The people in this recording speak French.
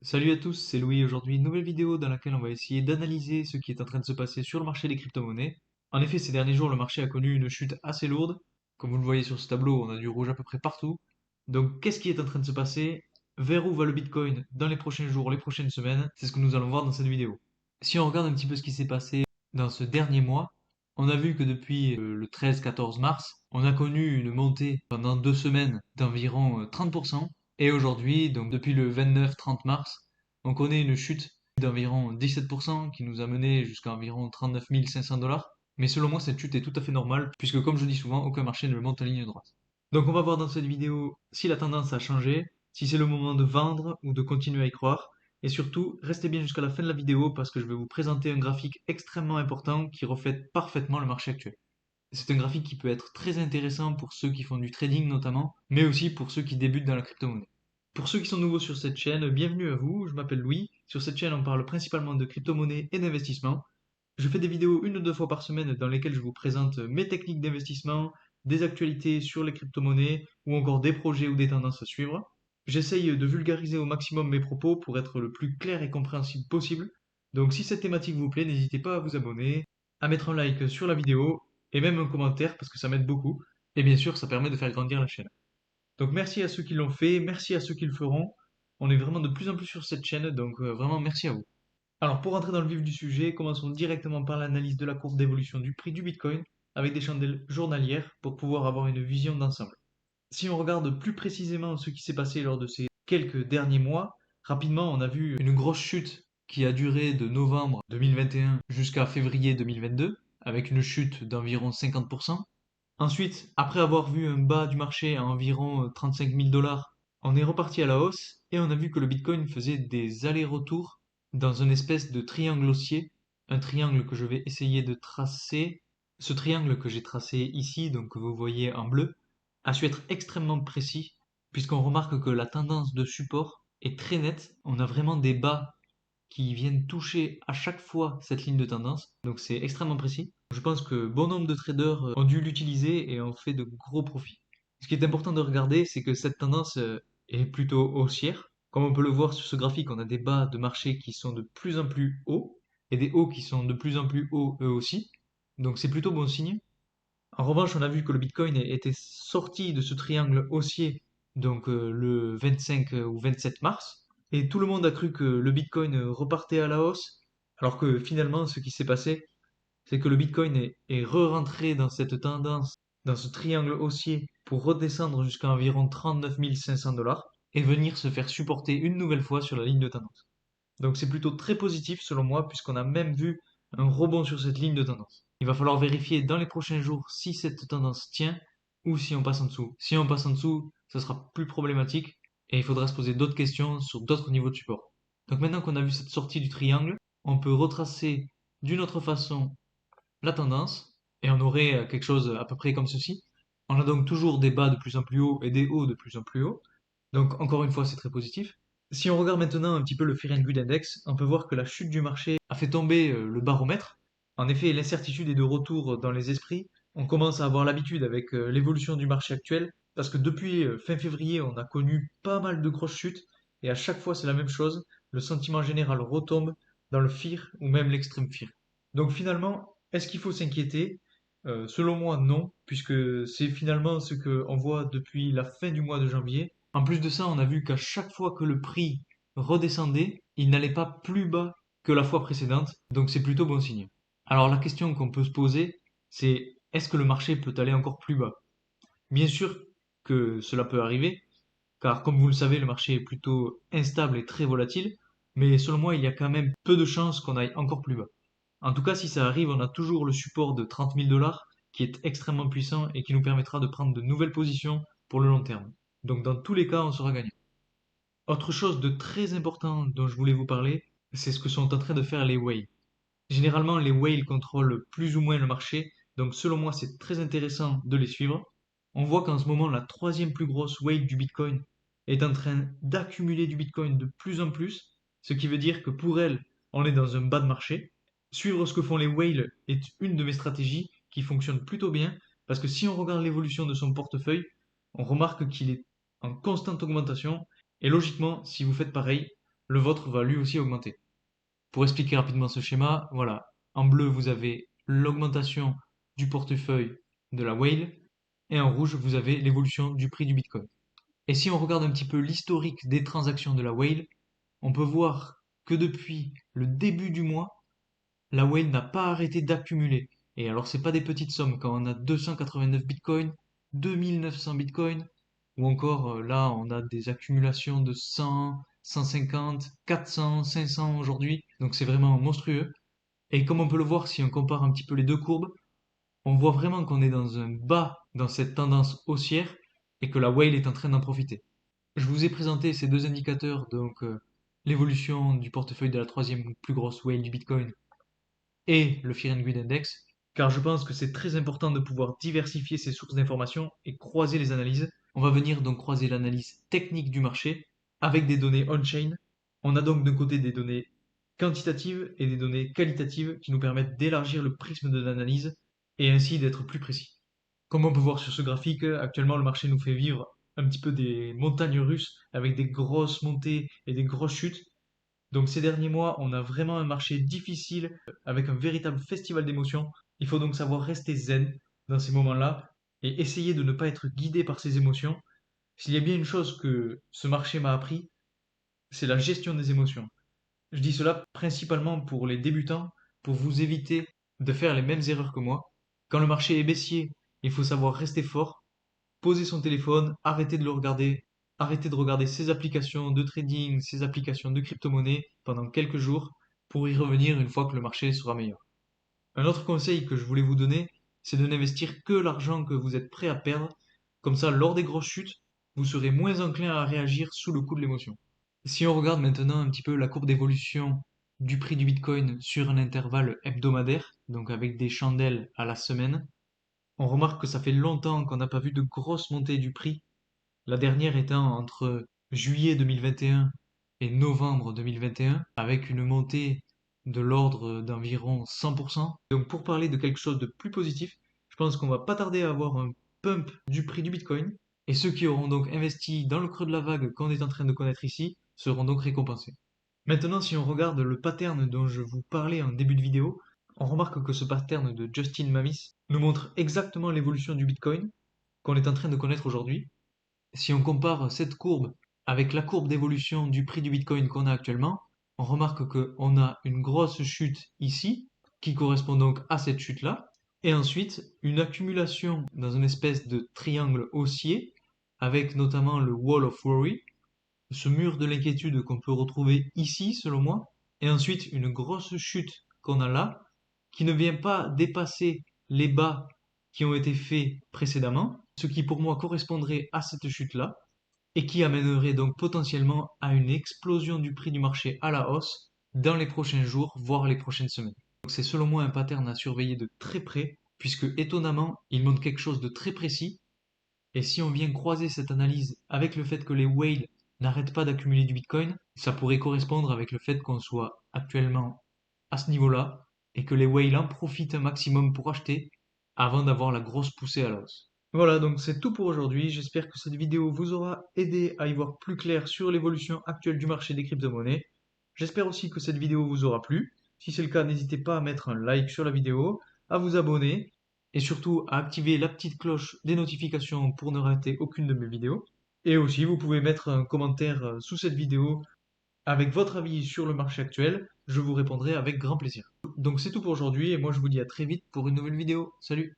Salut à tous, c'est Louis. Aujourd'hui, une nouvelle vidéo dans laquelle on va essayer d'analyser ce qui est en train de se passer sur le marché des crypto-monnaies. En effet, ces derniers jours, le marché a connu une chute assez lourde. Comme vous le voyez sur ce tableau, on a du rouge à peu près partout. Donc, qu'est-ce qui est en train de se passer? Vers où va le Bitcoin dans les prochains jours, les prochaines semaines? C'est ce que nous allons voir dans cette vidéo. Si on regarde un petit peu ce qui s'est passé dans ce dernier mois, on a vu que depuis le 13-14 mars, on a connu une montée pendant 2 semaines d'environ 30%. Et aujourd'hui, donc depuis le 29-30 mars, on connaît une chute d'environ 17% qui nous a mené jusqu'à environ 39 500 dollars. Mais selon moi, cette chute est tout à fait normale, puisque comme je dis souvent, aucun marché ne monte en ligne droite. Donc on va voir dans cette vidéo si la tendance a changé, si c'est le moment de vendre ou de continuer à y croire. Et surtout, restez bien jusqu'à la fin de la vidéo parce que je vais vous présenter un graphique extrêmement important qui reflète parfaitement le marché actuel. C'est un graphique qui peut être très intéressant pour ceux qui font du trading notamment, mais aussi pour ceux qui débutent dans la crypto-monnaie. Pour ceux qui sont nouveaux sur cette chaîne, bienvenue à vous, je m'appelle Louis. Sur cette chaîne, on parle principalement de crypto-monnaie et d'investissement. Je fais des vidéos 1 ou 2 fois par semaine dans lesquelles je vous présente mes techniques d'investissement, des actualités sur les crypto-monnaies ou encore des projets ou des tendances à suivre. J'essaye de vulgariser au maximum mes propos pour être le plus clair et compréhensible possible. Donc si cette thématique vous plaît, n'hésitez pas à vous abonner, à mettre un like sur la vidéo et même un commentaire parce que ça m'aide beaucoup. Et bien sûr, ça permet de faire grandir la chaîne. Donc merci à ceux qui l'ont fait, merci à ceux qui le feront. On est vraiment de plus en plus sur cette chaîne, donc vraiment merci à vous. Alors pour entrer dans le vif du sujet, commençons directement par l'analyse de la courbe d'évolution du prix du Bitcoin avec des chandelles journalières pour pouvoir avoir une vision d'ensemble. Si on regarde plus précisément ce qui s'est passé lors de ces quelques derniers mois, rapidement on a vu une grosse chute qui a duré de novembre 2021 jusqu'à février 2022 avec une chute d'environ 50%. Ensuite, après avoir vu un bas du marché à environ 35 000 dollars, on est reparti à la hausse et on a vu que le Bitcoin faisait des allers-retours dans une espèce de triangle haussier, un triangle que je vais essayer de tracer. Ce triangle que j'ai tracé ici, donc que vous voyez en bleu, a su être extrêmement précis puisqu'on remarque que la tendance de support est très nette. On a vraiment des bas qui viennent toucher à chaque fois cette ligne de tendance. Donc c'est extrêmement précis. Je pense que bon nombre de traders ont dû l'utiliser et ont fait de gros profits. Ce qui est important de regarder, c'est que cette tendance est plutôt haussière. Comme on peut le voir sur ce graphique, on a des bas de marché qui sont de plus en plus hauts et des hauts qui sont de plus en plus hauts eux aussi. Donc c'est plutôt bon signe. En revanche, on a vu que le Bitcoin était sorti de ce triangle haussier donc le 25 ou 27 mars et tout le monde a cru que le Bitcoin repartait à la hausse alors que finalement ce qui s'est passé c'est que le Bitcoin est re-rentré dans cette tendance, dans ce triangle haussier pour redescendre jusqu'à environ 39 500 dollars et venir se faire supporter une nouvelle fois sur la ligne de tendance. Donc c'est plutôt très positif selon moi, puisqu'on a même vu un rebond sur cette ligne de tendance. Il va falloir vérifier dans les prochains jours si cette tendance tient ou si on passe en dessous. Si on passe en dessous, ça sera plus problématique et il faudra se poser d'autres questions sur d'autres niveaux de support. Donc maintenant qu'on a vu cette sortie du triangle, on peut retracer d'une autre façon la tendance et on aurait quelque chose à peu près comme ceci. On a donc toujours des bas de plus en plus haut et des hauts de plus en plus haut. Donc encore une fois, c'est très positif. Si on regarde maintenant un petit peu le Fear and Greed Index, on peut voir que la chute du marché a fait tomber le baromètre. En effet, l'incertitude est de retour dans les esprits. On commence à avoir l'habitude avec l'évolution du marché actuel, parce que depuis fin février, on a connu pas mal de grosses chutes, et à chaque fois c'est la même chose. Le sentiment général retombe dans le fear ou même l'extrême fear. Donc finalement, est-ce qu'il faut s'inquiéter? Selon moi, non, puisque c'est finalement ce qu'on voit depuis la fin du mois de janvier. En plus de ça, on a vu qu'à chaque fois que le prix redescendait, il n'allait pas plus bas que la fois précédente, donc c'est plutôt bon signe. Alors la question qu'on peut se poser, c'est est-ce que le marché peut aller encore plus bas? Bien sûr que cela peut arriver, car comme vous le savez, le marché est plutôt instable et très volatile, mais selon moi, il y a quand même peu de chances qu'on aille encore plus bas. En tout cas, si ça arrive, on a toujours le support de 30 000 dollars qui est extrêmement puissant et qui nous permettra de prendre de nouvelles positions pour le long terme. Donc dans tous les cas, on sera gagnant. Autre chose de très important dont je voulais vous parler, c'est ce que sont en train de faire les whales. Généralement, les whales contrôlent plus ou moins le marché, donc selon moi, c'est très intéressant de les suivre. On voit qu'en ce moment, la troisième plus grosse whale du Bitcoin est en train d'accumuler du Bitcoin de plus en plus, ce qui veut dire que pour elle, on est dans un bas de marché. Suivre ce que font les whales est une de mes stratégies qui fonctionne plutôt bien, parce que si on regarde l'évolution de son portefeuille, on remarque qu'il est en constante augmentation, et logiquement, si vous faites pareil, le vôtre va lui aussi augmenter. Pour expliquer rapidement ce schéma, voilà, en bleu vous avez l'augmentation du portefeuille de la whale et en rouge vous avez l'évolution du prix du Bitcoin. Et si on regarde un petit peu l'historique des transactions de la whale, on peut voir que depuis le début du mois, la whale n'a pas arrêté d'accumuler. Et alors, c'est pas des petites sommes. Quand on a 289 bitcoins, 2900 bitcoins, ou encore là, on a des accumulations de 100, 150, 400, 500 aujourd'hui. Donc, c'est vraiment monstrueux. Et comme on peut le voir, si on compare un petit peu les deux courbes, on voit vraiment qu'on est dans un bas dans cette tendance haussière et que la whale est en train d'en profiter. Je vous ai présenté ces deux indicateurs, donc l'évolution du portefeuille de la troisième plus grosse whale du Bitcoin et le Fear and Greed Index, car je pense que c'est très important de pouvoir diversifier ses sources d'informations et croiser les analyses. On va venir donc croiser l'analyse technique du marché avec des données on-chain. On a donc d'un côté des données quantitatives et des données qualitatives qui nous permettent d'élargir le prisme de l'analyse et ainsi d'être plus précis. Comme on peut voir sur ce graphique, actuellement le marché nous fait vivre un petit peu des montagnes russes avec des grosses montées et des grosses chutes. Donc ces derniers mois, on a vraiment un marché difficile avec un véritable festival d'émotions. Il faut donc savoir rester zen dans ces moments-là et essayer de ne pas être guidé par ses émotions. S'il y a bien une chose que ce marché m'a appris, c'est la gestion des émotions. Je dis cela principalement pour les débutants, pour vous éviter de faire les mêmes erreurs que moi. Quand le marché est baissier, il faut savoir rester fort, poser son téléphone, arrêter de le regarder, arrêter de regarder ses applications de trading, ses applications de crypto-monnaie pendant quelques jours pour y revenir une fois que le marché sera meilleur. Un autre conseil que je voulais vous donner, c'est de n'investir que l'argent que vous êtes prêt à perdre. Comme ça, lors des grosses chutes, vous serez moins enclin à réagir sous le coup de l'émotion. Si on regarde maintenant un petit peu la courbe d'évolution du prix du Bitcoin sur un intervalle hebdomadaire, donc avec des chandelles à la semaine, on remarque que ça fait longtemps qu'on n'a pas vu de grosse montée du prix, la dernière étant entre juillet 2021 et novembre 2021, avec une montée de l'ordre d'environ 100%. Donc pour parler de quelque chose de plus positif, je pense qu'on va pas tarder à avoir un pump du prix du Bitcoin, et ceux qui auront donc investi dans le creux de la vague qu'on est en train de connaître ici seront donc récompensés. Maintenant, si on regarde le pattern dont je vous parlais en début de vidéo, on remarque que ce pattern de Justin Mamis nous montre exactement l'évolution du Bitcoin qu'on est en train de connaître aujourd'hui. Si on compare cette courbe avec la courbe d'évolution du prix du Bitcoin qu'on a actuellement, on remarque qu'on a une grosse chute ici, qui correspond donc à cette chute-là, et ensuite une accumulation dans une espèce de triangle haussier, avec notamment le Wall of Worry, ce mur de l'inquiétude qu'on peut retrouver ici, selon moi, et ensuite une grosse chute qu'on a là, qui ne vient pas dépasser les bas qui ont été faits précédemment, ce qui pour moi correspondrait à cette chute-là, et qui amènerait donc potentiellement à une explosion du prix du marché à la hausse dans les prochains jours, voire les prochaines semaines. Donc c'est selon moi un pattern à surveiller de très près, puisque étonnamment, il montre quelque chose de très précis, et si on vient croiser cette analyse avec le fait que les whales n'arrêtent pas d'accumuler du Bitcoin, ça pourrait correspondre avec le fait qu'on soit actuellement à ce niveau-là et que les whales en profitent un maximum pour acheter avant d'avoir la grosse poussée à la hausse. Voilà, donc c'est tout pour aujourd'hui. J'espère que cette vidéo vous aura aidé à y voir plus clair sur l'évolution actuelle du marché des crypto-monnaies. J'espère aussi que cette vidéo vous aura plu. Si c'est le cas, n'hésitez pas à mettre un like sur la vidéo, à vous abonner et surtout à activer la petite cloche des notifications pour ne rater aucune de mes vidéos. Et aussi, vous pouvez mettre un commentaire sous cette vidéo avec votre avis sur le marché actuel. Je vous répondrai avec grand plaisir. Donc c'est tout pour aujourd'hui et moi je vous dis à très vite pour une nouvelle vidéo. Salut!